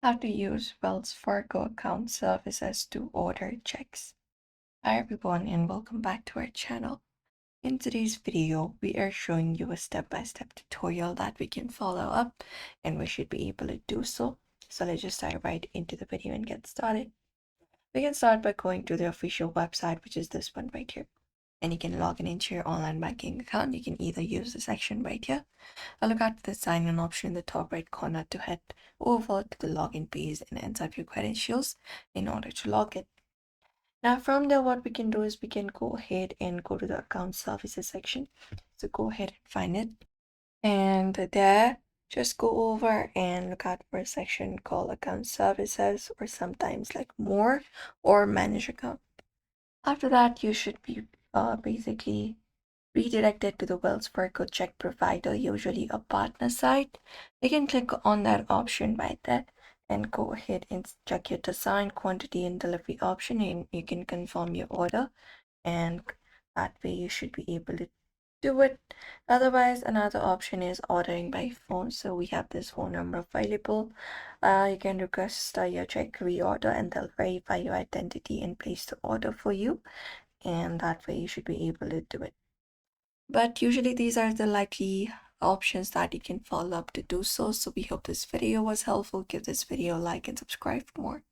How to use Wells Fargo Account Services to order checks. Hi everyone and welcome back to our channel. In today's video, we are showing you a step-by-step tutorial that we can follow up and we should be able to do so. So let's just dive right into the video and get started. We can start by going to the official website, which is this one right here. And you can log in into your online banking account. You can either use the section right here. I'll look at the sign in option in the top right corner to head over to the login page and enter your credentials in order to log in. Now from there, what we can do is we can go ahead and go to the account services section. So go ahead and find it. And there, just go over and look out for a section called account services, or sometimes like more or manage account. After that, you should be basically redirected to the Wells Fargo check provider, usually a partner site. You can click on that option right there and go ahead and check your design, quantity, and delivery option, and you can confirm your order, and that way you should be able to do it. Otherwise, another option is ordering by phone. So we have this phone number available. You can request your check reorder and they'll verify your identity and place the order for you, and that way you should be able to do it. But usually these are the likely options that you can follow up to do so. So we hope this video was helpful. Give this video a like and subscribe for more.